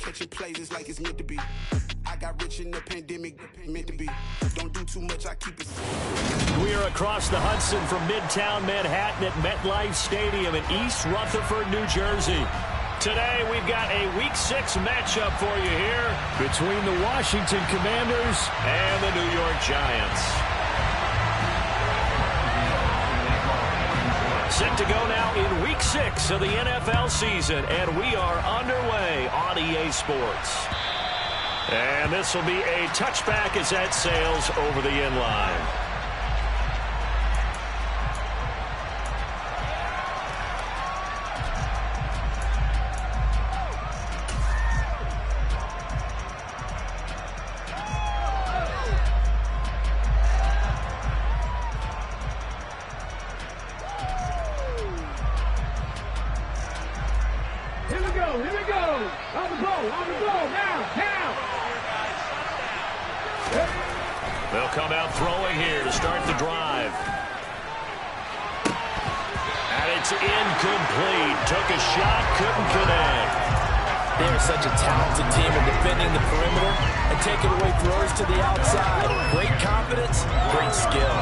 catching plays, it's like it's meant to be. I got rich in the pandemic, meant to be. Don't do too much, I keep it. We are across the Hudson from Midtown Manhattan at MetLife Stadium in East Rutherford, New Jersey. Today, we've got a Week 6 matchup for you here between the Washington Commanders and the New York Giants. Set to go now in Week 6 of the NFL season, and we are underway on EA Sports. And this will be a touchback as that sails over the end line. They'll come out throwing here to start the drive. And it's incomplete. Took a shot, couldn't connect. They're such a talented team in defending the perimeter and taking away throws to the outside. Great confidence, great skill.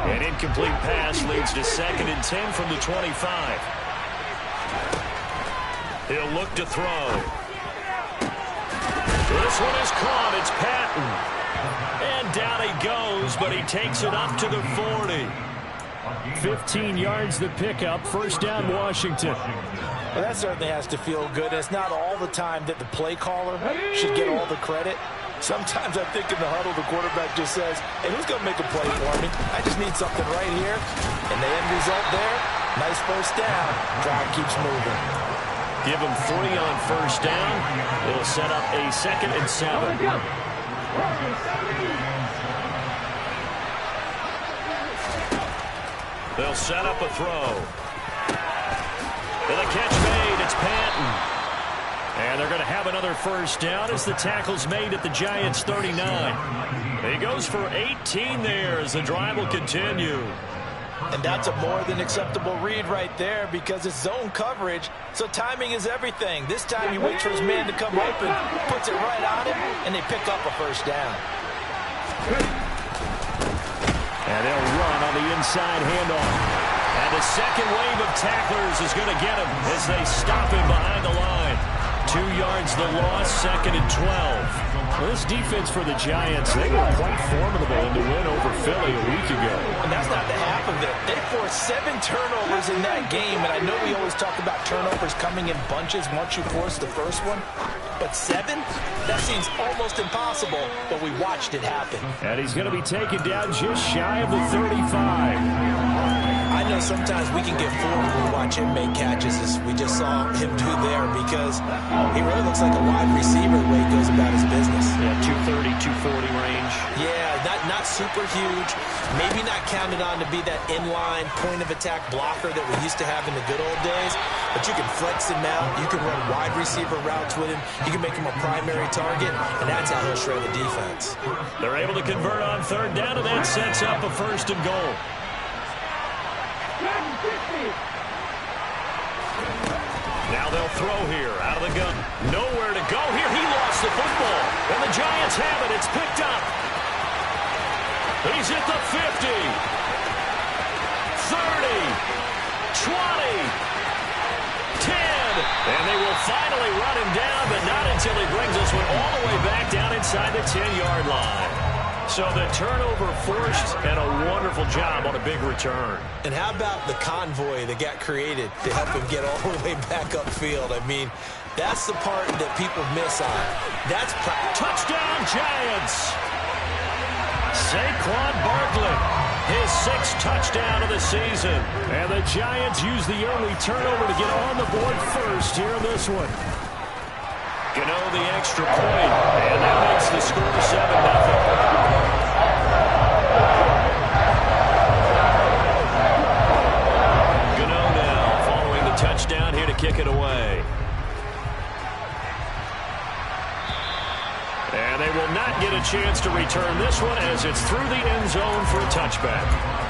An incomplete pass leads to 2nd and 10 from the 25. He'll look to throw. This one is caught. It's Patton. And down he goes, but he takes it up to the 40. 15 yards the pickup. First down, Washington. Well, that certainly has to feel good. It's not all the time that the play caller should get all the credit. Sometimes I think in the huddle, the quarterback just says, hey, who's going to make a play for me? I just need something right here. And the end result there, nice first down. Drive keeps moving. Give him 3 on first down. It'll set up a 2nd and 7. They'll set up a throw. And the catch made. It's Patton. And they're going to have another first down as the tackle's made at the Giants' 39. He goes for 18 there as the drive will continue. And that's a more than acceptable read right there because it's zone coverage, so timing is everything. This time he waits for his man to come open, puts it right on him, and they pick up a first down. And they'll run on the inside handoff. And the second wave of tacklers is going to get him as they stop him behind the line. 2 yards the loss, 2nd and 12. Well, this defense for the Giants, they were quite formidable in the win over Philly a week ago. And that's not the half of it. They forced 7 turnovers in that game, and I know we always talk about turnovers coming in bunches once you force the first one. But 7? That seems almost impossible, but we watched it happen. And he's going to be taken down just shy of the 35. I know sometimes we can get fooled when we watch him make catches, as we just saw him do there, because he really looks like a wide receiver the way he goes about his business. Yeah, 230, 240 range. Yeah, not super huge. Maybe not counted on to be that inline point-of-attack blocker that we used to have in the good old days, but you can flex him out. You can run wide receiver routes with him. You can make him a primary target, and that's how he'll shred the defense. They're able to convert on 3rd down, and that sets up a 1st and goal. Now they'll throw here, out of the gun. Nowhere to go here. He lost the football. And the Giants have it. It's picked up. He's at the 50. 30. 20. 10. And they will finally run him down, but not until he brings this one all the way back down inside the 10-yard line. So the turnover forced, and a wonderful job on a big return. And how about the convoy that got created to help him get all the way back upfield? I mean, that's the part that people miss on. That's touchdown Giants! Saquon Barkley, his 6th touchdown of the season. And the Giants use the early turnover to get on the board first here in this one. Gano the extra point, and that makes the score 7-0. Touchdown here to kick it away. And And they will not get a chance to return this one as it's through the end zone for a touchback.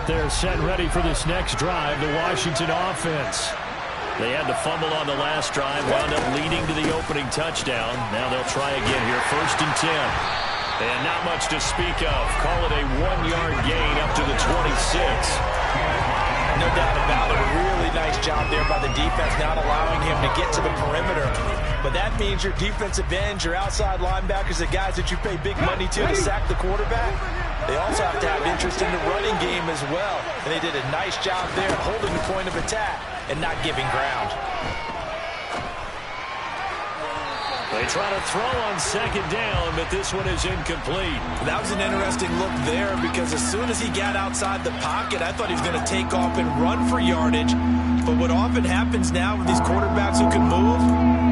They're set and ready for this next drive, the Washington offense. They had to fumble on the last drive, wound up leading to the opening touchdown. Now they'll try again here, 1st and 10. And not much to speak of. Call it a 1-yard gain up to the 26. No doubt about it. A really nice job there by the defense, not allowing him to get to the perimeter. But that means your defensive ends, your outside linebackers, the guys that you pay big money to sack the quarterback, they also have to have interest in the running game as well. And they did a nice job there holding the point of attack and not giving ground. They try to throw on 2nd down, but this one is incomplete. That was an interesting look there because as soon as he got outside the pocket, I thought he was going to take off and run for yardage. But what often happens now with these quarterbacks who can move,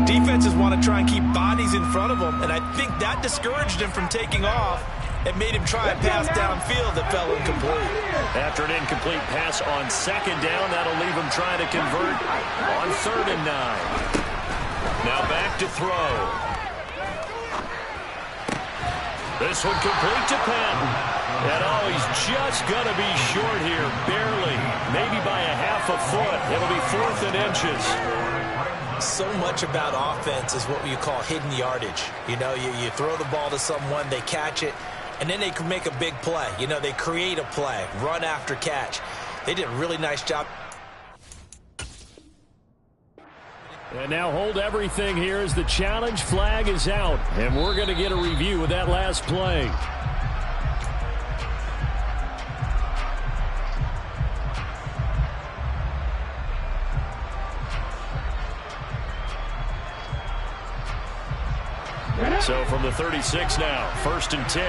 defenses want to try and keep bodies in front of them, and I think that discouraged him from taking off and made him try and pass downfield that fell incomplete. After an incomplete pass on 2nd down, that'll leave him trying to convert on 3rd and 9. Now back to throw. This one complete to Penn. And oh, he's just going to be short here, barely. Maybe by a half a foot. It'll be 4th and inches. So much about offense is what you call hidden yardage. You know, you throw the ball to someone, they catch it, and then they can make a big play. You know, they create a play, run after catch. They did a really nice job. And now hold everything here as the challenge flag is out. And we're going to get a review of that last play. So from the 36 now, 1st and 10.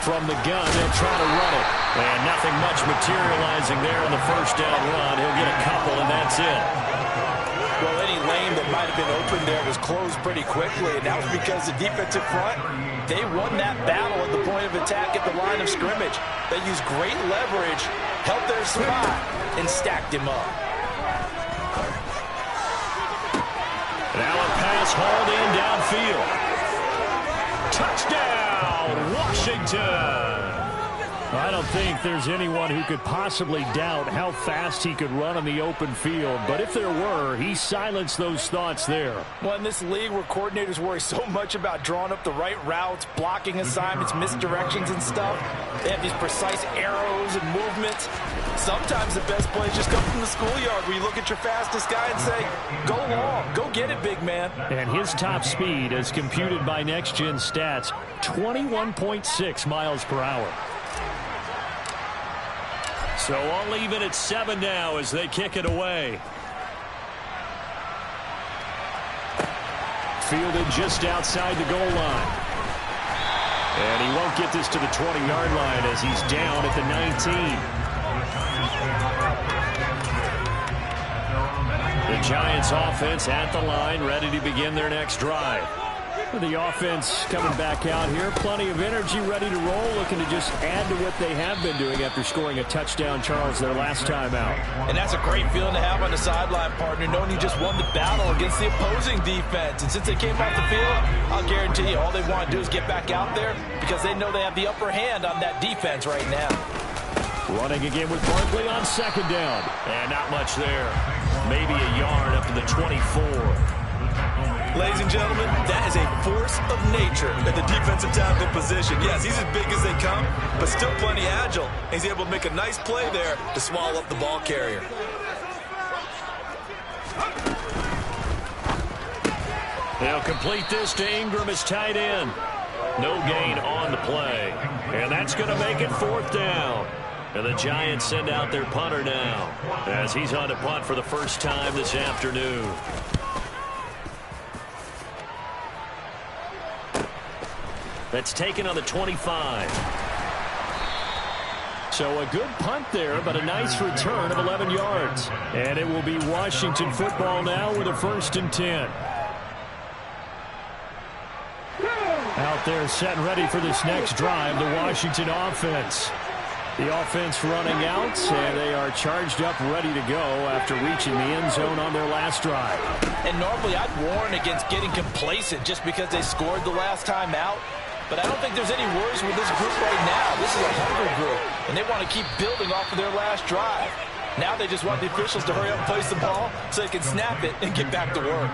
From the gun, they'll try to run it. And nothing much materializing there in the 1st down run. He'll get a couple, and that's it. Well, any lane that might have been open there was closed pretty quickly, and that was because the defensive front, they won that battle at the point of attack at the line of scrimmage. They used great leverage, helped their spot, and stacked him up. Now a pass hauled in downfield. Touchdown, Washington! I don't think there's anyone who could possibly doubt how fast he could run on the open field. But if there were, he silenced those thoughts there. Well, in this league where coordinators worry so much about drawing up the right routes, blocking assignments, misdirections and stuff, they have these precise arrows and movements. Sometimes the best plays just come from the schoolyard where you look at your fastest guy and say, go long, go get it, big man. And his top speed, as computed by Next Gen Stats, 21.6 miles per hour. So all even at 7 now as they kick it away. Fielded just outside the goal line. And he won't get this to the 20-yard line as he's down at the 19. The Giants offense at the line, ready to begin their next drive. The offense coming back out here. Plenty of energy, ready to roll, looking to just add to what they have been doing after scoring a touchdown, Charles, their last time out. And that's a great feeling to have on the sideline, partner, knowing you just won the battle against the opposing defense. And since they came off the field, I'll guarantee you all they want to do is get back out there because they know they have the upper hand on that defense right now. Running again with Barkley on second down. And not much there. Maybe a yard up to the 24. Ladies and gentlemen, that is a force of nature at the defensive tackle position. Yes, he's as big as they come, but still plenty agile. He's able to make a nice play there to swallow up the ball carrier. They'll complete this to Ingram as tight end. No gain on the play. And that's going to make it fourth down. And the Giants send out their punter now as he's on to punt for the first time this afternoon. That's taken on the 25. So a good punt there, but a nice return of 11 yards. And it will be Washington football now with a 1st and 10. Out there set and ready for this next drive, the Washington offense. The offense running out, and they are charged up, ready to go after reaching the end zone on their last drive. And normally I'd warn against getting complacent just because they scored the last time out. But I don't think there's any worries with this group right now. This is a hungry group, and they want to keep building off of their last drive. Now they just want the officials to hurry up and place the ball so they can snap it and get back to work.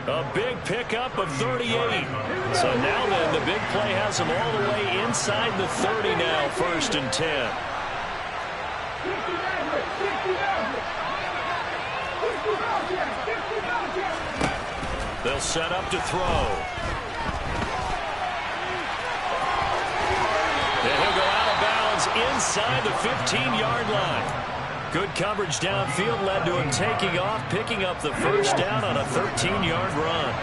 A big pickup of 38. So now then, the big play has them all the way inside the 30 now, 1st and 10. They'll set up to throw. And he'll go out of bounds inside the 15-yard line. Good coverage downfield led to him taking off, picking up the first down on a 13-yard run.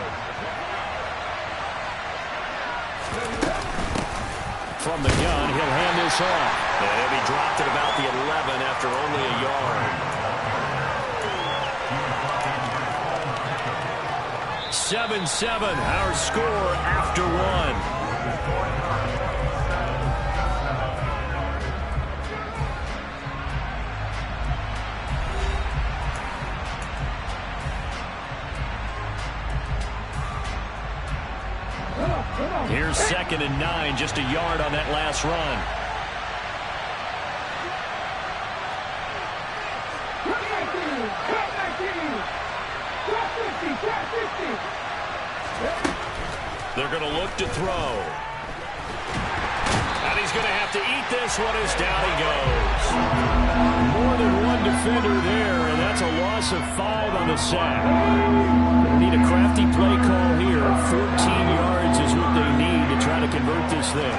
From the gun, he'll hand this off. And he dropped it about the 11 after only a yard. 7-7, our score after one. Here's 2nd and 9, just a yard on that last run. They're going to look to throw. And he's going to have to eat this one as down he goes. More than one defender there, and that's a loss of 5 on the sack. Need a crafty play call here. 14 yards is what they need to try to convert this thing.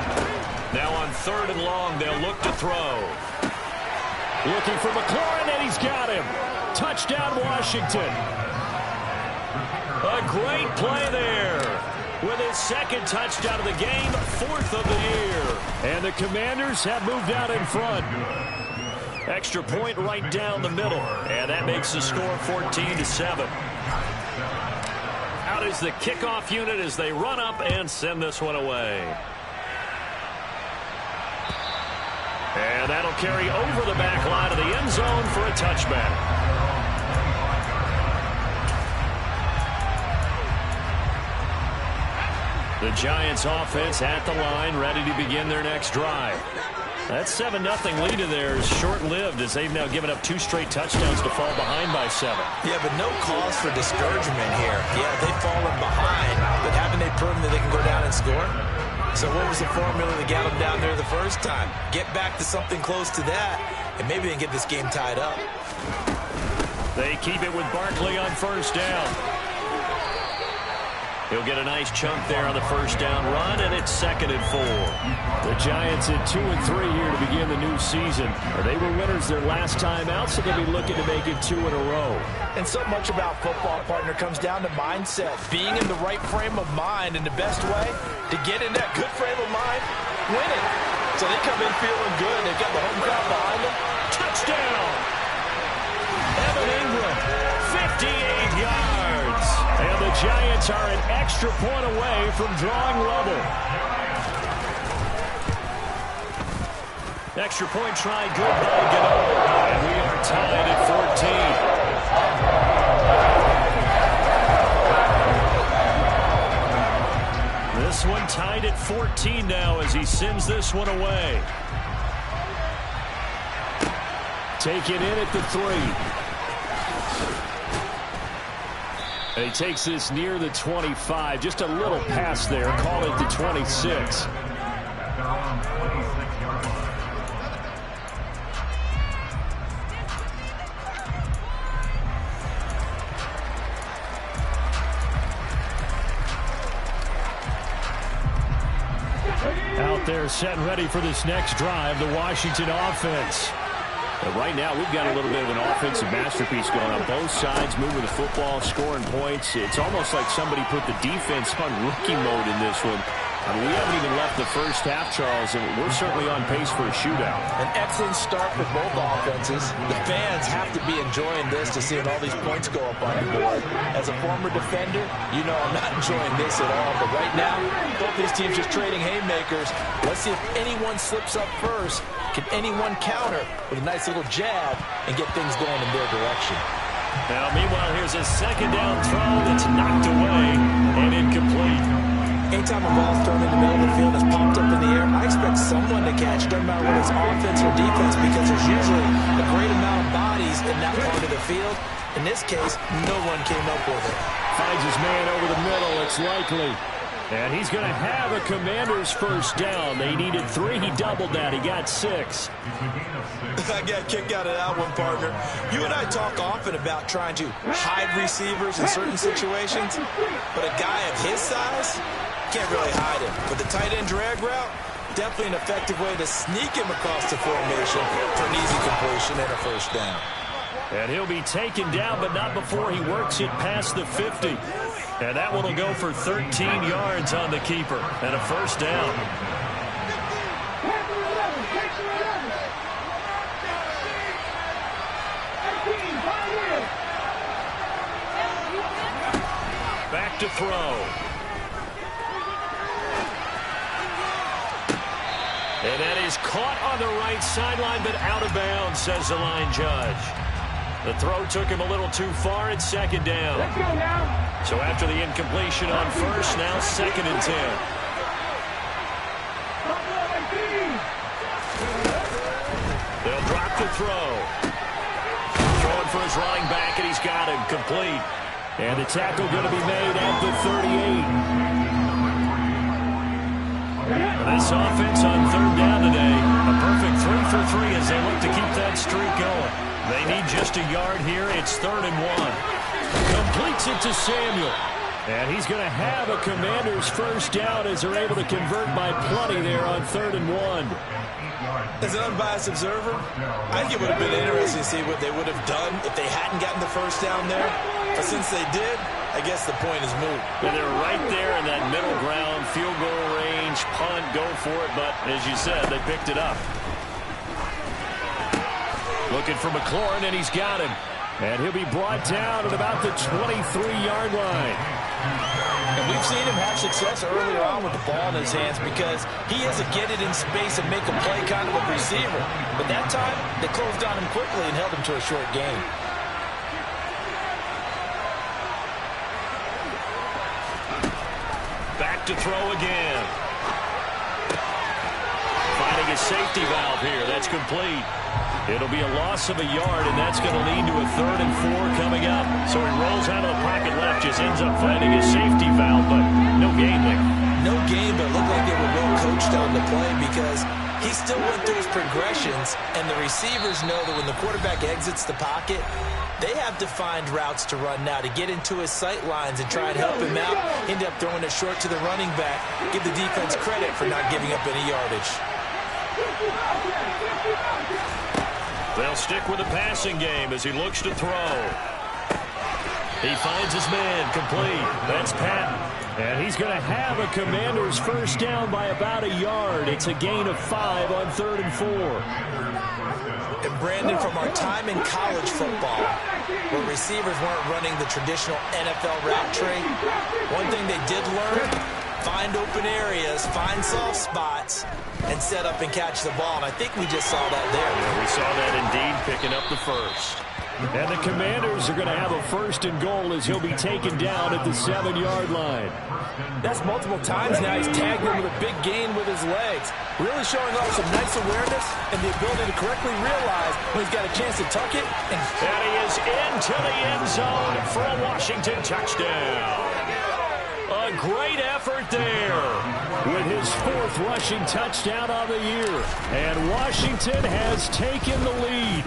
Now on 3rd and long, they'll look to throw. Looking for McLaurin, and he's got him. Touchdown, Washington. A great play there. With his 2nd touchdown of the game, 4th of the year. And the Commanders have moved out in front. Extra point right down the middle. And that makes the score 14-7. Out is the kickoff unit as they run up and send this one away. And that'll carry over the back line of the end zone for a touchback. The Giants offense at the line, ready to begin their next drive. That 7-0 lead of theirs short-lived as they've now given up 2 straight touchdowns to fall behind by 7. Yeah, but no cause for discouragement here. Yeah, they've fallen behind, but haven't they proven that they can go down and score? So what was the formula that got them down there the first time? Get back to something close to that, and maybe they can get this game tied up. They keep it with Barkley on 1st down. He'll get a nice chunk there on the 1st down run, and it's 2nd and 4. The Giants at 2 and 3 here to begin the new season. They were winners their last time out, so they'll be looking to make it 2 in a row. And so much about football, partner, comes down to mindset. Being in the right frame of mind, and the best way to get in that good frame of mind, winning. So they come in feeling good. They've got the home crowd behind them. Touchdown! Evan Ingram, 58 yards. And the Giants Patriots are an extra point away from drawing level. Extra point try good by Gano. And we are tied at 14. This one tied at 14 now as he sends this one away. Taken in at the 3. And he takes this near the 25. Just a little pass there. Call it the 26. Out there set and ready for this next drive, the Washington offense. But right now, we've got a little bit of an offensive masterpiece going on. Both sides moving the football, scoring points. It's almost like somebody put the defense on rookie mode in this one. I mean, we haven't even left the first half, Charles, and we're certainly on pace for a shootout. An excellent start for both offenses. The fans have to be enjoying this to seeing all these points go up on the board. As a former defender, you know I'm not enjoying this at all. But right now, both these teams just trading haymakers. Let's see if anyone slips up first. Can anyone counter with a nice little jab and get things going in their direction? Now, meanwhile, here's a second down throw that's knocked away and incomplete. Anytime a ball's thrown in the middle of the field and it's popped up in the air, I expect someone to catch, doesn't matter whether it's offense or defense, because there's usually a great amount of bodies in that part of the field. In this case, no one came up with it. Finds his man over the middle, it's likely. And he's going to have a Commanders first down. They needed 3. He doubled that. He got 6. I got a kick out of that one, partner. You and I talk often about trying to hide receivers in certain situations, but a guy of his size can't really hide him. But the tight end drag route, definitely an effective way to sneak him across the formation for an easy completion and a first down. And he'll be taken down, but not before he works it past the 50. And that one will go for 13 yards on the keeper and a first down. Back to throw. And that is caught on the right sideline, but out of bounds, says the line judge. The throw took him a little too far. It's second down. Let's go now. So after the incompletion on first, now 2nd and 10. They'll drop the throw. Throwing for his running back, and he's got him complete. And the tackle going to be made at the 38. This offense on 3rd down today, a perfect 3 for 3 as they look to keep that streak going. They need just a yard here. It's 3rd and 1. Completes it to Samuel. And he's going to have a Commanders first down as they're able to convert by plenty there on 3rd and 1. As an unbiased observer, I think it would have been interesting to see what they would have done if they hadn't gotten the first down there. But since they did, I guess the point is moot. And they're right there in that middle ground, field goal range, punt, go for it. But as you said, they picked it up. Looking for McLaurin, and he's got him. And he'll be brought down at about the 23-yard line. And we've seen him have success earlier on with the ball in his hands because he is a get it in space and make a play kind of a receiver. But that time, they closed on him quickly and held him to a short gain. Back to throw again. Finding a safety valve here. That's complete. It'll be a loss of a yard, and that's going to lead to a 3rd and 4 coming up. So he rolls out of the pocket left, just ends up finding a safety valve, but no gain there. No gain, but it looked like they were well coached on the play because he still went through his progressions, and the receivers know that when the quarterback exits the pocket, they have defined routes to run now to get into his sight lines and try and help him out. End up throwing it short to the running back. Give the defense credit for not giving up any yardage. They'll stick with the passing game as he looks to throw. He finds his man complete. That's Patton. And he's going to have a Commanders first down by about a yard. It's a gain of 5 on 3rd and 4. And Brandon, from our time in college football, where receivers weren't running the traditional NFL route tree. One thing they did learn, find open areas, find soft spots, and set up and catch the ball. And I think we just saw that there. Yeah, we saw that indeed, picking up the first. And the Commanders are going to have a 1st and goal as he'll be taken down at the 7-yard line. That's multiple times now. He's tagged him with a big gain with his legs. Really showing off some nice awareness and the ability to correctly realize when he's got a chance to tuck it. And he is into the end zone for a Washington touchdown. A great effort there with his 4th rushing touchdown of the year. And Washington has taken the lead.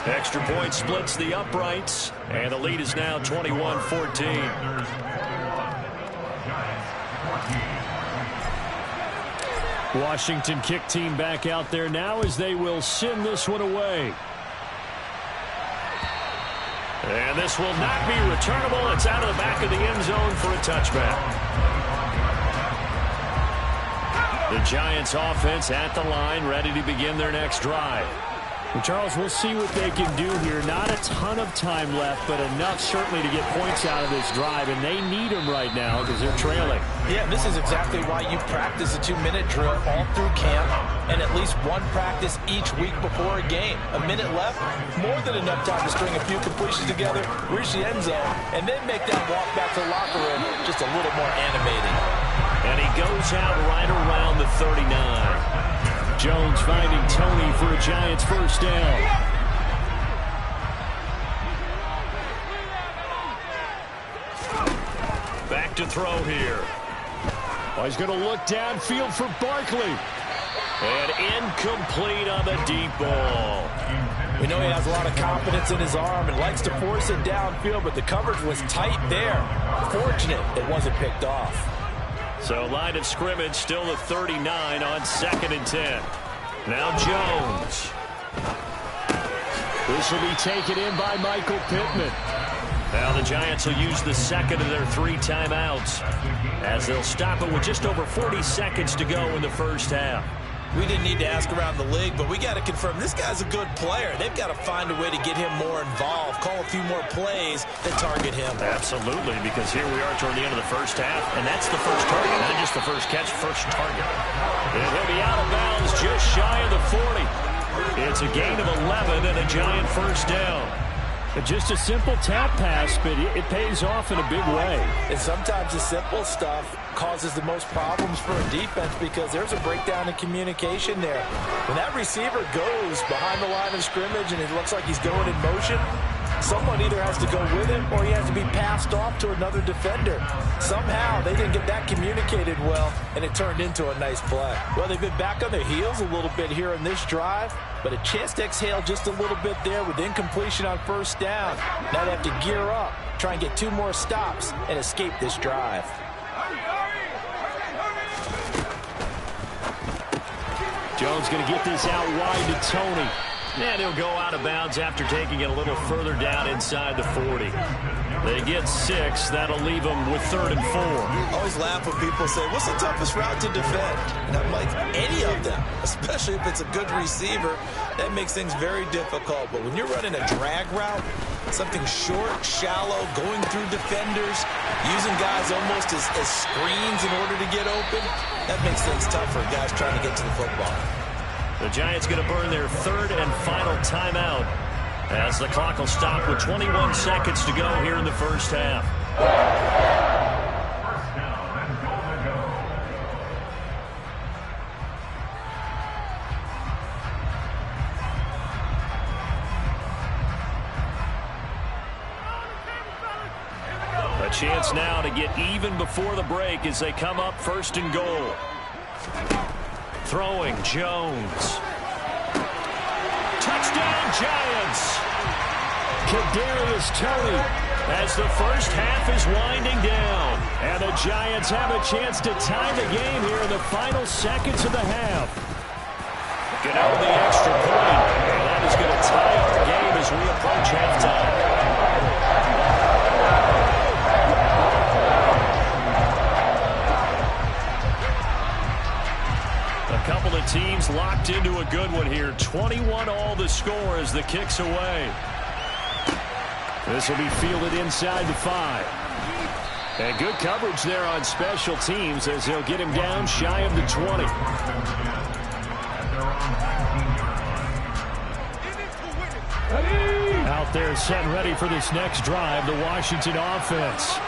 Extra point splits the uprights, and the lead is now 21-14. Washington kick team back out there now as they will send this one away. And this will not be returnable. It's out of the back of the end zone for a touchback. The Giants offense at the line, ready to begin their next drive. And Charles, we'll see what they can do here. Not a ton of time left, but enough certainly to get points out of this drive, and they need them right now because they're trailing. Yeah, this is exactly why you practice a 2-minute drill all through camp and at least one practice each week before a game. A minute left, more than enough time to string a few completions together, reach the end zone, and then make that walk back to the locker room just a little more animating. And he goes out right around the 39. Jones finding Tony for a Giants 1st down. Back to throw here. Oh, he's going to look downfield for Barkley. And incomplete on the deep ball. We know he has a lot of confidence in his arm and likes to force it downfield, but the coverage was tight there. Fortunate it wasn't picked off. So line of scrimmage still at 39 on 2nd and 10. Now Jones. This will be taken in by Michael Pittman. Now the Giants will use the 2nd of their 3 timeouts as they'll stop it with just over 40 seconds to go in the 1st half. We didn't need to ask around the league, but we got to confirm this guy's a good player. They've got to find a way to get him more involved, call a few more plays that target him. Absolutely, because here we are toward the end of the 1st half, and that's the first target, not just the first catch, first target. And he'll be out of bounds just shy of the 40. It's a gain of 11 and a Giant 1st down. Just a simple tap pass, but it pays off in a big way. And sometimes the simple stuff causes the most problems for a defense because there's a breakdown in communication there. When that receiver goes behind the line of scrimmage and it looks like he's going in motion, someone either has to go with him or he has to be passed off to another defender. Somehow they didn't get that communicated well, and it turned into a nice play. Well, they've been back on their heels a little bit here in this drive, but a chance to exhale just a little bit there with incompletion on 1st down. Now they have to gear up, try and get 2 more stops, and escape this drive. Jones going to get this out wide to Tony. And he'll go out of bounds after taking it a little further down inside the 40. They get 6. That'll leave them with 3rd and 4. I always laugh when people say, what's the toughest route to defend? And I'm like, any of them, especially if it's a good receiver, that makes things very difficult. But when you're running a drag route, something short, shallow, going through defenders, using guys almost as screens in order to get open, that makes things tough for guys trying to get to the football. The Giants going to burn their 3rd and final timeout as the clock will stop with 21 seconds to go here in the 1st half. A chance now to get even before the break as they come up 1st and goal. Throwing Jones. Touchdown Giants. Kadarius Toney as the 1st half is winding down. And the Giants have a chance to tie the game here in the final seconds of the half. Get out the extra point. And that is going to tie up the game as we approach halftime. A couple of teams locked into a good one here. 21 all the score as the kick's away. This will be fielded inside the 5. And good coverage there on special teams as they'll get him down shy of the 20. Out there set and ready for this next drive, the Washington offense.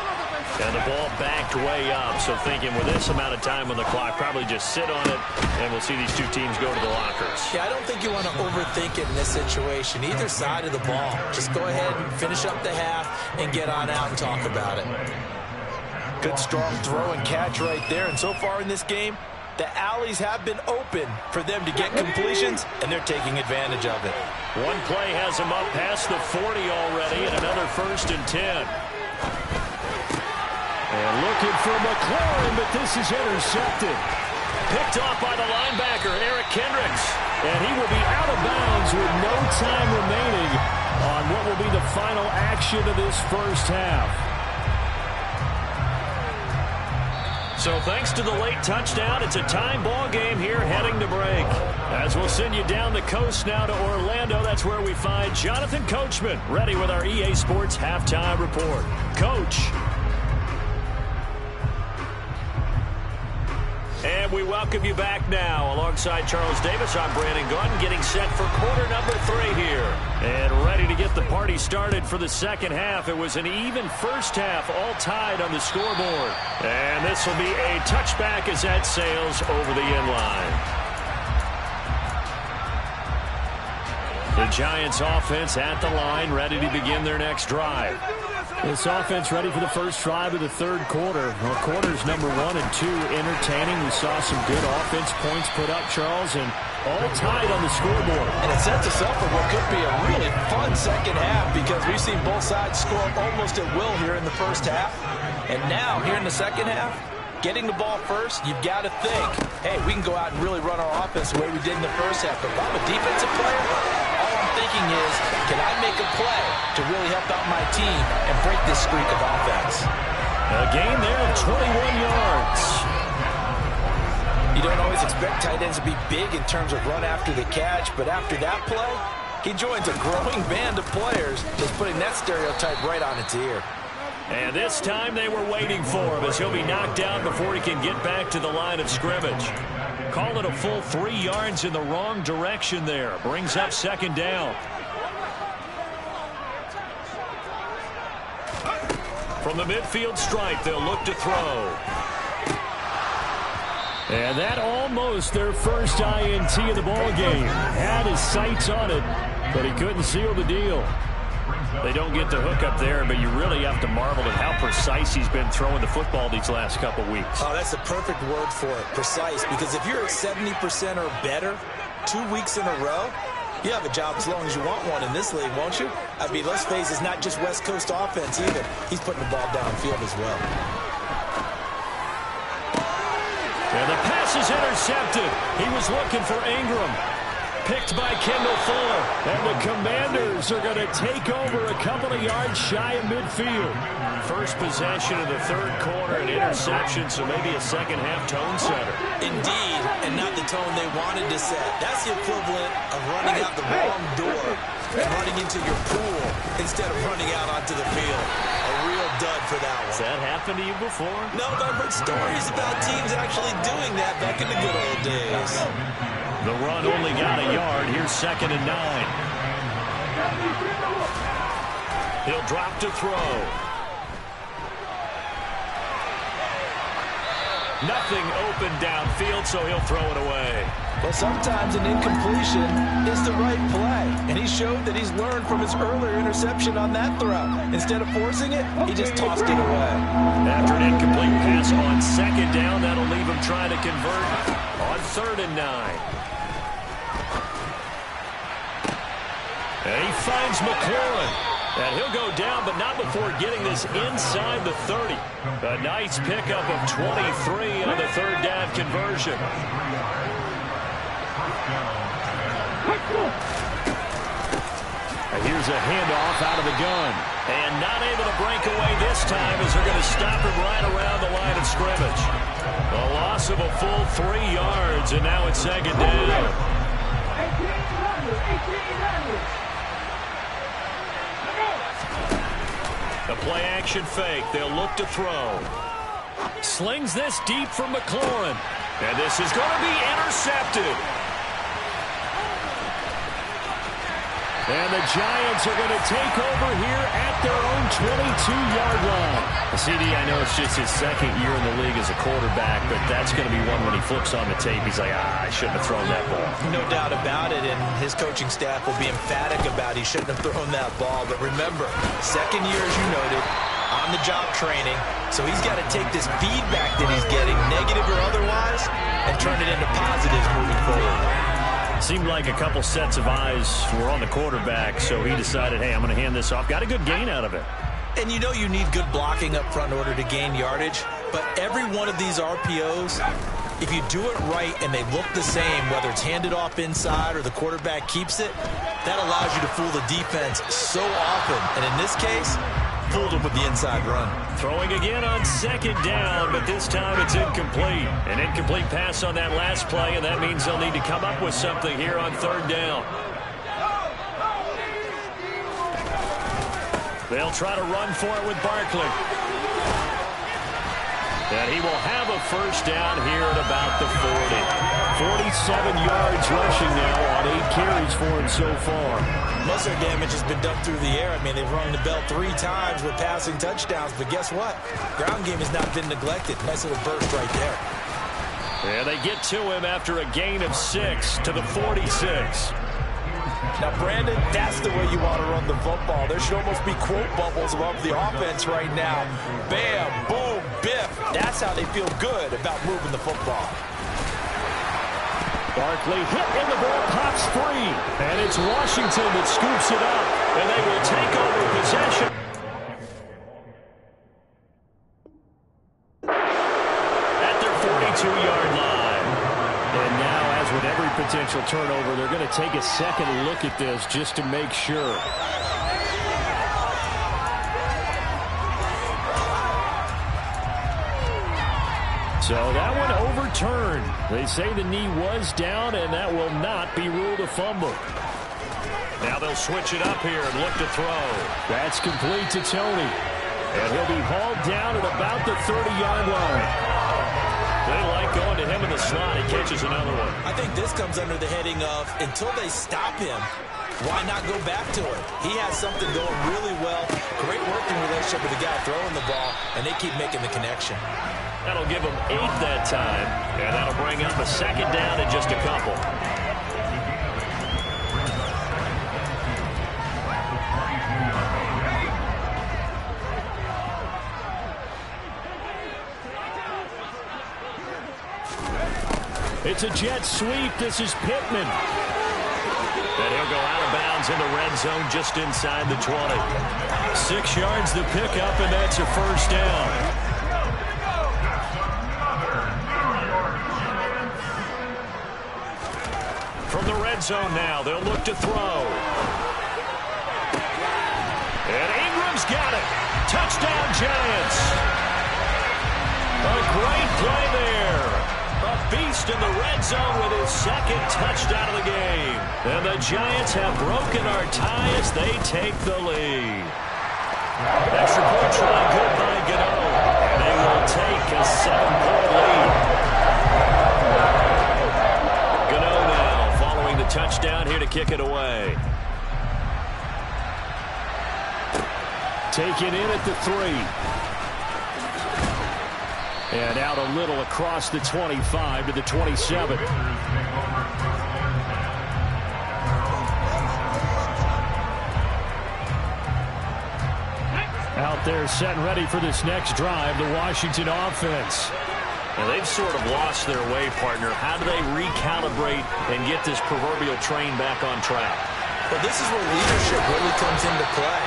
And the ball backed way up, so thinking with this amount of time on the clock, probably just sit on it, and we'll see these two teams go to the lockers. Yeah, I don't think you want to overthink it in this situation. Either side of the ball. Just go ahead and finish up the half and get on out and talk about it. Good strong throw and catch right there. And so far in this game, the alleys have been open for them to get completions, and they're taking advantage of it. One play has them up past the 40 already, and another 1st and 10. And looking for McLaurin, but this is intercepted. Picked off by the linebacker, Eric Kendricks. And he will be out of bounds with no time remaining on what will be the final action of this first half. So thanks to the late touchdown, it's a time ball game here heading to break. As we'll send you down the coast now to Orlando, that's where we find Jonathan Coachman, ready with our EA Sports Halftime Report. Coach. And we welcome you back now. Alongside Charles Davis, I'm Brandon Gaudin, getting set for quarter number 3 here. And ready to get the party started for the second half. It was an even first half, all tied on the scoreboard. And this will be a touchback as that sails over the end line. The Giants offense at the line, ready to begin their next drive. This offense ready for the first drive of the third quarter. Well, quarters number 1 and 2 entertaining. We saw some good offense points put up, Charles, and all tied on the scoreboard. And it sets us up for what could be a really fun second half because we've seen both sides score almost at will here in the first half. And now, here in the second half, getting the ball first, you've got to think, hey, we can go out and really run our offense the way we did in the first half. But if I'm a defensive player, all I'm thinking is, can I make a play to really help out my team and break this streak of offense? A gain there of 21 yards. You don't always expect tight ends to be big in terms of run after the catch, but after that play, he joins a growing band of players that's putting that stereotype right on its ear. And this time they were waiting for him as he'll be knocked down before he can get back to the line of scrimmage. Call it a full 3 yards in the wrong direction there. Brings up second down. From the midfield stripe, they'll look to throw. And that almost their first INT of the ball game. Had his sights on it, but he couldn't seal the deal. They don't get the hook up there, but you really have to marvel at how precise he's been throwing the football these last couple weeks. Oh, that's the perfect word for it, precise, because if you're at 70% or better 2 weeks in a row, you have a job as long as you want one in this league, won't you? I mean, let's face it, it's not just West Coast offense either. He's putting the ball downfield as well. And the pass is intercepted. He was looking for Ingram. Picked by Kendall Fuller. And the Commanders are going to take over a couple of yards shy of midfield. First possession of the third quarter, an interception, so maybe a second half tone setter. Indeed, and not the tone they wanted to set. That's the equivalent of running out the wrong door and running into your pool instead of running out onto the field. A real dud for that one. Has that happened to you before? No, but I've heard stories about teams actually doing that back in the good old days. The run only got a yard. Here's 2nd and 9. He'll drop to throw. Nothing open downfield, so he'll throw it away. Well, sometimes an incompletion is the right play, and he showed that he's learned from his earlier interception on that throw. Instead of forcing it, he just tossed it away. After an incomplete pass on second down, that'll leave him trying to convert on 3rd and 9. And he finds McLaurin. And he'll go down, but not before getting this inside the 30. A nice pickup of 23 on the third down conversion. And here's a handoff out of the gun. And not able to break away this time as they're going to stop him right around the line of scrimmage. A loss of a full 3 yards, and now it's second down. Play action fake. They'll look to throw. Slings this deep from McLaurin. And this is going to be intercepted. And the Giants are going to take over here at their own 22-yard line. CD, I know it's just his second year in the league as a quarterback, but that's going to be one when he flips on the tape. He's like, I shouldn't have thrown that ball. No doubt about it, and his coaching staff will be emphatic about he shouldn't have thrown that ball. But remember, second year, as you noted, on-the-job training, so he's got to take this feedback that he's getting, negative or otherwise, and turn it into positives moving forward. Seemed like a couple sets of eyes were on the quarterback, so he decided, hey, I'm going to hand this off. Got a good gain out of it. And you know you need good blocking up front in order to gain yardage, but every one of these RPOs, if you do it right and they look the same, whether it's handed off inside or the quarterback keeps it, that allows you to fool the defense so often. And in this case, fooled him with the inside run. Throwing again on second down, but this time it's incomplete. An incomplete pass on that last play, and that means they'll need to come up with something here on third down. They'll try to run for it with Barkley. And he will have a first down here at about the 40. 47 yards rushing now on 8 carries for him so far. Most of their damage has been done through the air. I mean, they've rung the bell 3 times with passing touchdowns, but guess what? Ground game has not been neglected. Nice little burst right there. And they get to him after a gain of 6 to the 46. Now, Brandon, that's the way you want to run the football. There should almost be quote bubbles above the offense right now. Bam, boom, biff. That's how they feel good about moving the football. Barkley hit and the ball pops free. And it's Washington that scoops it up. And they will take over possession. At their 42-yard line. And now, as with every potential turnover, they're going to take a second look at this just to make sure. So that one overturned. They say the knee was down, and that will not be ruled a fumble. Now they'll switch it up here and look to throw. That's complete to Tony. And he'll be hauled down at about the 30-yard line. They like going to him in the slot. He catches another one. I think this comes under the heading of, until they stop him, why not go back to it? He has something going really well. Great working relationship with the guy throwing the ball, and they keep making the connection. That'll give them 8 that time, and that'll bring up a second down in just a couple. It's a jet sweep. This is Pittman. And he'll go out of bounds in the red zone just inside the 20. 6 yards the pickup, and that's a first down. From the red zone now, they'll look to throw. And Ingram's got it. Touchdown, Giants. A great play there. A beast in the red zone with his second touchdown of the game. And the Giants have broken our tie as they take the lead. Extra point try good by Gano. And they will take a 7-point lead. Gano now following the touchdown here to kick it away. Taken in at the 3. And out a little across the 25 to the 27. Out there set and ready for this next drive, the Washington offense. And they've sort of lost their way, partner. How do they recalibrate and get this proverbial train back on track? Well, this is where leadership really comes into play.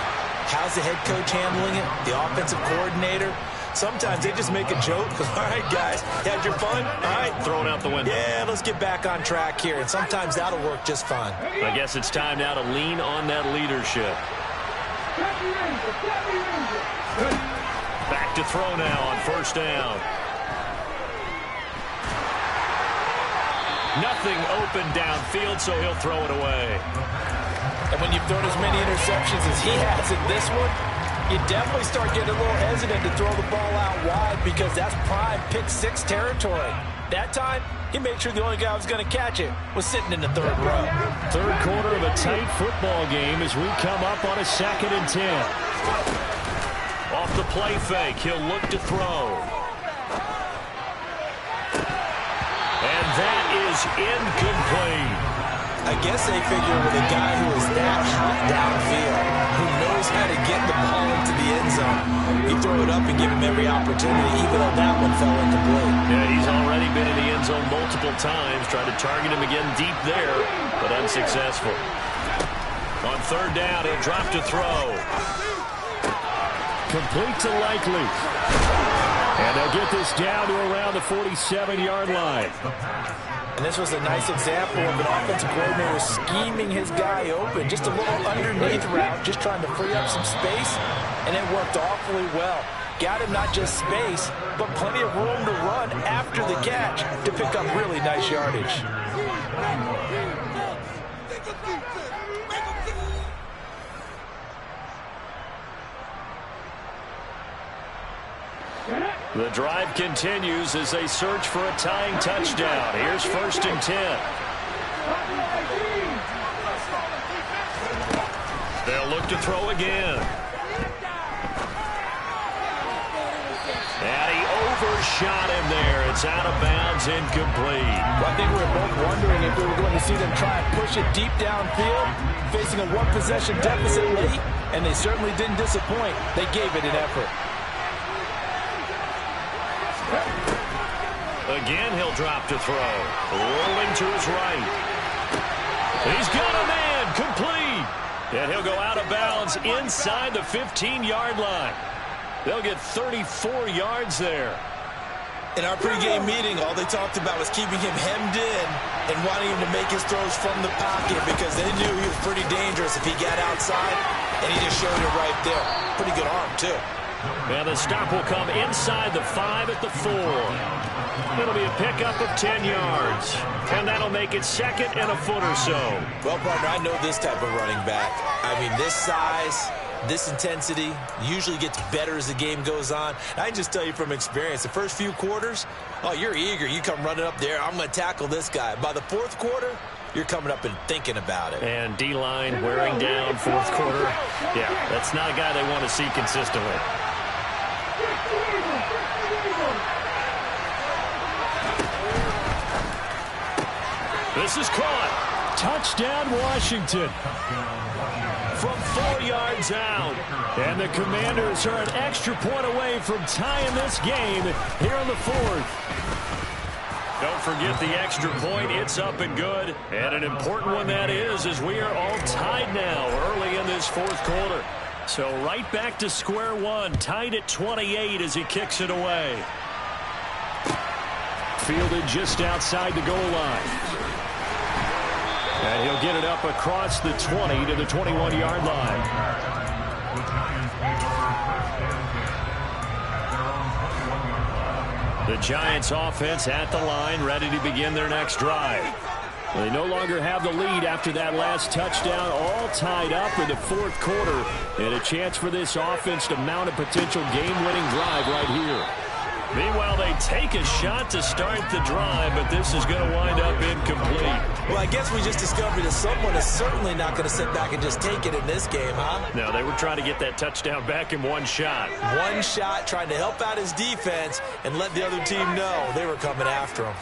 How's the head coach handling it? The offensive coordinator? Sometimes they just make a joke. All right, guys, you had your fun? All right. Throw it out the window. Yeah, let's get back on track here. And sometimes that'll work just fine. I guess it's time now to lean on that leadership. Back to throw now on first down. Nothing open downfield, so he'll throw it away. And when you've thrown as many interceptions as he has in this one, You definitely start getting a little hesitant to throw the ball out wide because that's prime pick-6 territory. That time, he made sure the only guy who was going to catch it was sitting in the third row. Third quarter of a tight football game as we come up on a 2nd and 10. Off the play fake, he'll look to throw. And that is incomplete. I guess they figure with a guy who is that hot downfield, who knows how to get the ball into the end zone, you throw it up and give him every opportunity, even though that one fell incomplete. Yeah, he's already been in the end zone multiple times, trying to target him again deep there, but unsuccessful. On 3rd down, he'll drop to throw. Complete to Likely. And they'll get this down to around the 47-yard line. And this was a nice example of an offensive coordinator scheming his guy open. Just a little underneath route, just trying to free up some space, and it worked awfully well. Got him not just space, but plenty of room to run after the catch to pick up really nice yardage. The drive continues as they search for a tying touchdown. Here's 1st and 10. They'll look to throw again. And he overshot him there. It's out of bounds, incomplete. Well, I think we were both wondering if we were going to see them try and push it deep downfield, facing a one-possession deficit late, and they certainly didn't disappoint. They gave it an effort. Again, he'll drop to throw. Rolling to his right. He's got a man, complete. And he'll go out of bounds inside the 15-yard line. They'll get 34 yards there. In our pregame meeting, all they talked about was keeping him hemmed in and wanting him to make his throws from the pocket because they knew he was pretty dangerous if he got outside, and he just showed it right there. Pretty good arm, too. And the stop will come inside the 5 at the 4. It'll be a pickup of 10 yards. And that'll make it 2nd and a foot or so. Well, partner, I know this type of running back. I mean, this size, this intensity usually gets better as the game goes on. I just tell you from experience, the first few quarters, oh, you're eager. You come running up there, I'm going to tackle this guy. By the 4th quarter, you're coming up and thinking about it. And D-line wearing down 4th quarter. Yeah, that's not a guy they want to see consistently. This is caught. Touchdown, Washington. From 4 yards out. And the Commanders are an extra point away from tying this game here in the 4th. Don't forget the extra point. It's up and good. And an important one that is, as we are all tied now early in this 4th quarter. So right back to square one, tied at 28 as he kicks it away. Fielded just outside the goal line. And he'll get it up across the 20 to the 21-yard line. The Giants offense at the line, ready to begin their next drive. They no longer have the lead after that last touchdown, all tied up in the 4th quarter. And a chance for this offense to mount a potential game-winning drive right here. Meanwhile, they take a shot to start the drive, but this is going to wind up incomplete. Well, I guess we just discovered that someone is certainly not going to sit back and just take it in this game, huh? No, they were trying to get that touchdown back in one shot. One shot, trying to help out his defense and let the other team know they were coming after him.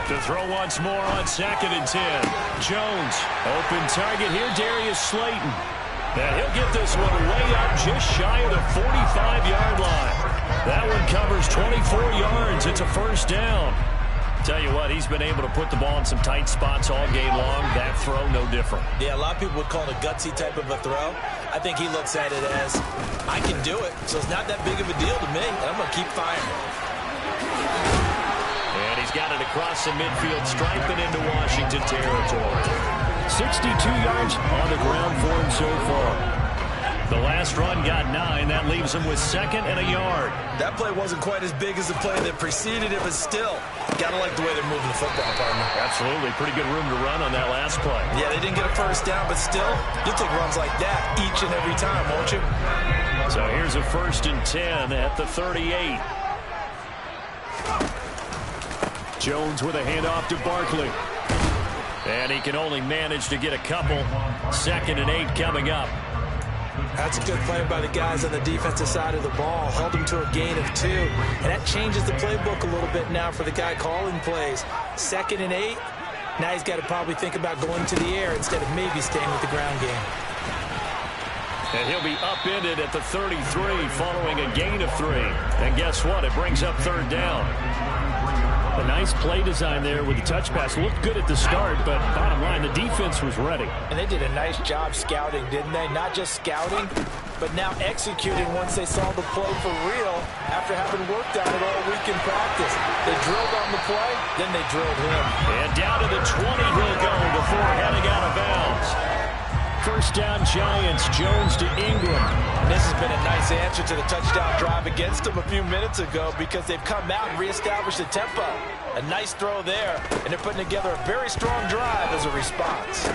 To throw once more on 2nd and 10. Jones, open target here, Darius Slayton. And he'll get this one way up just shy of the 45-yard line. That one covers 24 yards. It's a 1st down. Tell you what, he's been able to put the ball in some tight spots all game long. That throw, no different. Yeah, a lot of people would call it a gutsy type of a throw. I think he looks at it as, I can do it, so it's not that big of a deal to me, and I'm going to keep firing. And he's got it across the midfield stripe and into Washington territory. 62 yards on the ground for him so far. The last run got 9. That leaves him with 2nd and a yard. That play wasn't quite as big as the play that preceded it, but still, gotta like the way they're moving the football, partner. Absolutely. Pretty good room to run on that last play. Yeah, they didn't get a first down, but still, you'll take runs like that each and every time, won't you? So here's a 1st and 10 at the 38. Jones with a handoff to Barkley. And he can only manage to get a couple. 2nd and 8 coming up. That's a good play by the guys on the defensive side of the ball. Held him to a gain of 2. And that changes the playbook a little bit now for the guy calling plays. 2nd and 8. Now he's got to probably think about going to the air instead of maybe staying with the ground game. And he'll be upended at the 33 following a gain of 3. And guess what? It brings up 3rd down. A nice play design there with the touch pass. Looked good at the start, but bottom line, the defense was ready. And they did a nice job scouting, didn't they? Not just scouting, but now executing once they saw the play for real after having worked on it all week in practice. They drilled on the play, then they drilled him. And down to the 20 he'll go before heading out of bounds. 1st down Giants, Jones to Ingram. And this has been a nice answer to the touchdown drive against them a few minutes ago because they've come out and reestablished the tempo. A nice throw there, and they're putting together a very strong drive as a response.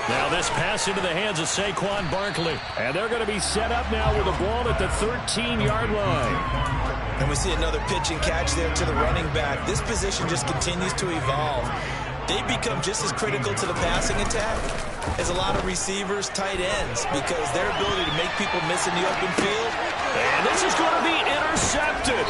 Now this pass into the hands of Saquon Barkley. And they're going to be set up now with the ball at the 13-yard line. And we see another pitch and catch there to the running back. This position just continues to evolve. They become just as critical to the passing attack as a lot of receivers, tight ends, because their ability to make people miss in the open field. And this is going to be intercepted.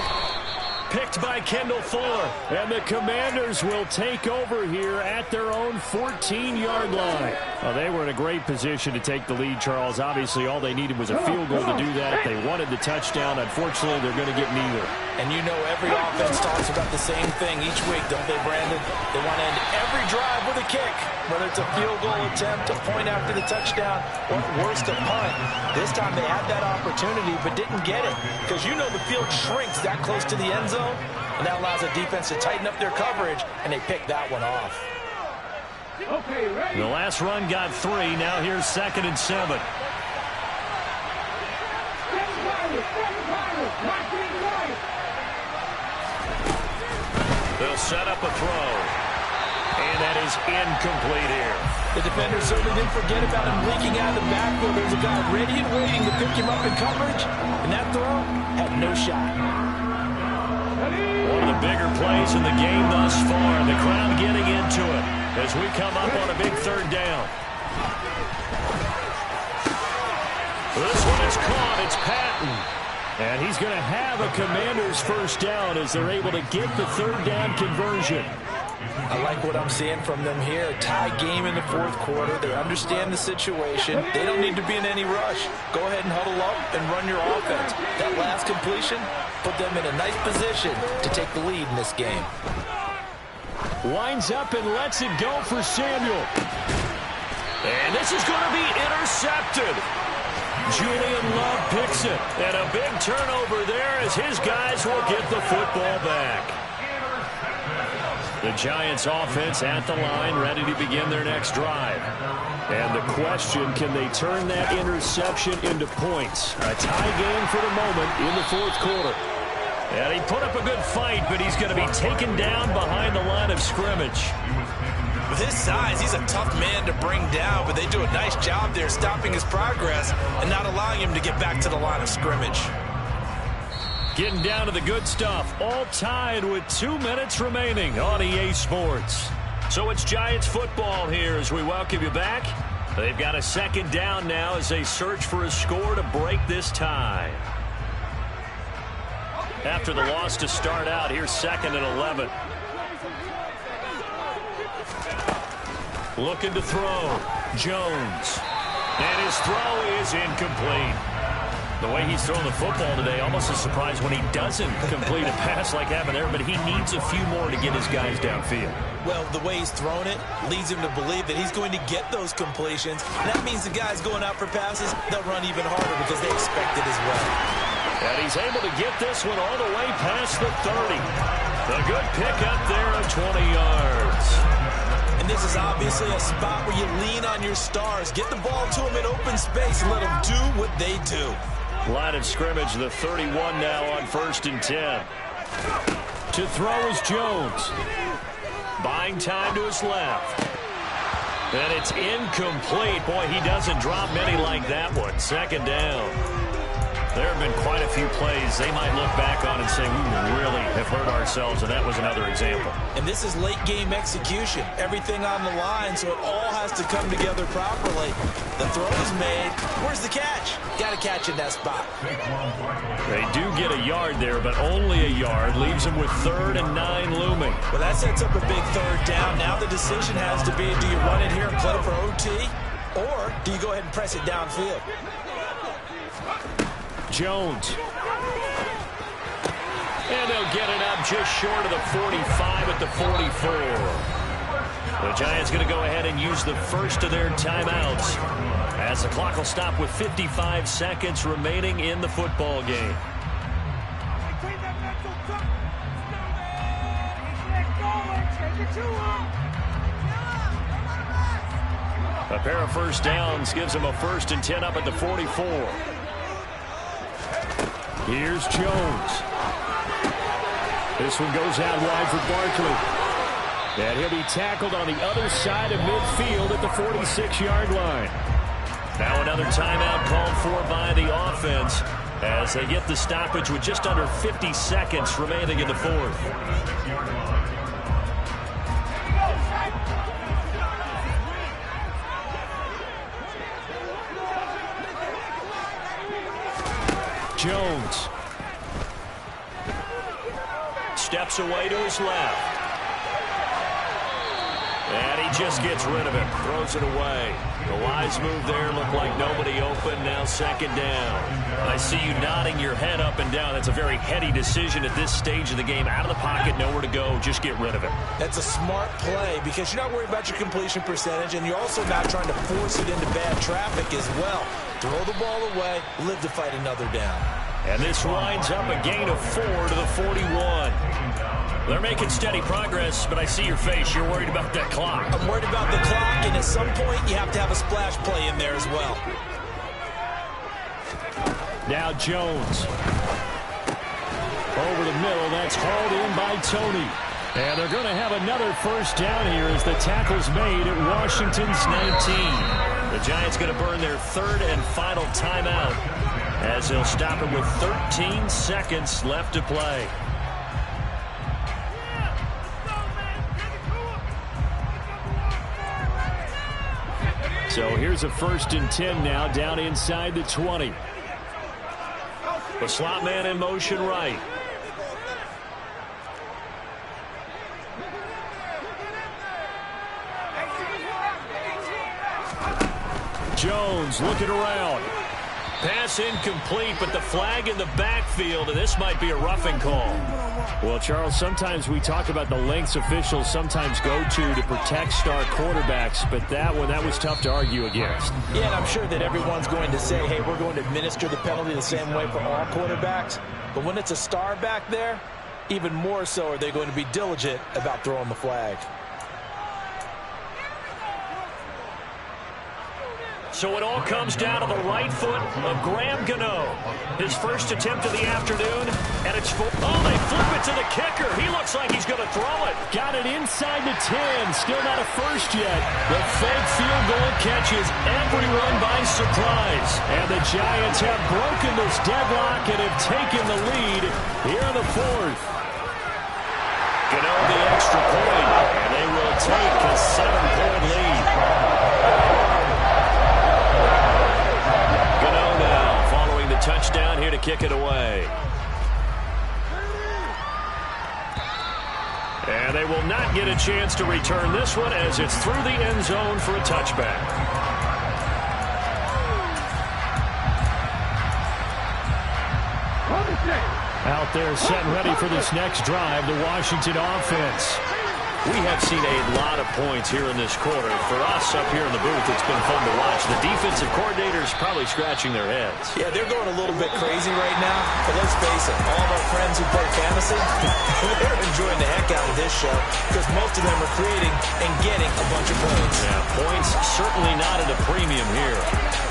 Picked by Kendall Fuller. And the Commanders will take over here at their own 14-yard line. Well, they were in a great position to take the lead, Charles. Obviously, all they needed was a field goal to do that. They wanted the touchdown. Unfortunately, they're going to get neither. And you know every offense talks about the same thing each week, don't they, Brandon? They want to end every drive with a kick, whether it's a field goal attempt, a point after the touchdown, or worse, a punt. This time they had that opportunity but didn't get it because you know the field shrinks that close to the end zone, and that allows the defense to tighten up their coverage, and they picked that one off. The last run got 3. Now here's 2nd and 7. They'll set up a throw. And that is incomplete here. The defender certainly didn't forget about him leaking out of the backfield. There's a guy ready and waiting to pick him up in coverage. And that throw had no shot. One of the bigger plays in the game thus far. The crowd getting into it as we come up on a big 3rd down. This one is caught. It's Patton. And he's going to have a Commanders 1st down as they're able to get the 3rd down conversion. I like what I'm seeing from them here. A tie game in the 4th quarter. They understand the situation. They don't need to be in any rush. Go ahead and huddle up and run your offense. That last completion put them in a nice position to take the lead in this game. Winds up and lets it go for Samuel. And this is going to be intercepted. Julian Love picks it. And a big turnover there as his guys will get the football back. The Giants offense at the line, ready to begin their next drive. And the question, can they turn that interception into points? A tie game for the moment in the 4th quarter. And he put up a good fight, but he's going to be taken down behind the line of scrimmage. With his size, he's a tough man to bring down, but they do a nice job there stopping his progress and not allowing him to get back to the line of scrimmage. Getting down to the good stuff, all tied with 2 minutes remaining on EA Sports. So it's Giants football here as we welcome you back. They've got a 2nd down now as they search for a score to break this tie. After the loss to start out, here's 2nd and 11. Looking to throw. Jones. And his throw is incomplete. The way he's throwing the football today, almost a surprise when he doesn't complete a pass like happened there, but he needs a few more to get his guys downfield. Well, the way he's thrown it leads him to believe that he's going to get those completions. And that means the guys going out for passes, they'll run even harder because they expect it as well. And he's able to get this one all the way past the 30. A good pickup there of 20 yards. And And this is obviously a spot where you lean on your stars. Get the ball to them in open space and let them do what they do. Line of scrimmage, the 31 now on 1st and 10. To throw is Jones. Buying time to his left. And it's incomplete. Boy, he doesn't drop many like that one. 2nd down. There have been quite a few plays they might look back on and say, we really have hurt ourselves, and that was another example. And this is late game execution. Everything on the line, so it all has to come together properly. The throw is made. Where's the catch? Got to catch in that spot. They do get a yard there, but only a yard. Leaves them with 3rd and 9 looming. Well, that sets up a big 3rd down. Now the decision has to be, do you run it here and play for OT, or do you go ahead and press it downfield? Jones. And they'll get it up just short of the 45 at the 44. The Giants going to go ahead and use the first of their timeouts as the clock will stop with 55 seconds remaining in the football game. A pair of first downs gives them a 1st and 10 up at the 44. Here's Jones. This one goes out wide for Barkley. And he'll be tackled on the other side of midfield at the 46-yard line. Now another timeout called for by the offense as they get the stoppage with just under 50 seconds remaining in the 4th. Jones. Steps away to his left. And he just gets rid of it. Throws it away. The wise move there. Looked like nobody open. Now 2nd down. I see you nodding your head up and down. That's a very heady decision at this stage of the game. Out of the pocket, nowhere to go. Just get rid of it. That's a smart play because you're not worried about your completion percentage, and you're also not trying to force it into bad traffic as well. Throw the ball away. Live to fight another down. And this winds up a gain of 4 to the 41. They're making steady progress, but I see your face. You're worried about that clock. I'm worried about the clock, and at some point, you have to have a splash play in there as well. Now Jones. Over the middle, that's hauled in by Tony. And they're going to have another 1st down here as the tackle's made at Washington's 19. The Giants going to burn their 3rd and final timeout as they'll stop it with 13 seconds left to play. So here's a 1st and 10 now down inside the 20. The slot man in motion right. Jones looking around. Pass incomplete, but the flag in the backfield, and this might be a roughing call. Well, Charles, sometimes we talk about the lengths officials sometimes go to protect star quarterbacks, but that was tough to argue against. Yeah, and I'm sure that everyone's going to say, hey, we're going to administer the penalty the same way for all quarterbacks. But when it's a star back there, even more so are they going to be diligent about throwing the flag. So it all comes down to the right foot of Graham Gano. His first attempt of the afternoon, and it's full. Oh, they flip it to the kicker. He looks like he's going to throw it. Got it inside the 10. Still not a first yet. The fake field goal catches everyone by surprise. And the Giants have broken this deadlock and have taken the lead here in the 4th. Gano the extra point, and they will take a 7-point lead. Touchdown here to kick it away. And they will not get a chance to return this one as it's through the end zone for a touchback. Out there set ready for this next drive, the Washington offense. We have seen a lot of points here in this quarter. For us up here in the booth, it's been fun to watch. The defensive coordinators probably scratching their heads. Yeah, they're going a little bit crazy right now. But let's face it, all of our friends who play fantasy, they're enjoying the heck out of this show because most of them are creating and getting a a bunch of points. Yeah, points certainly not at a premium here.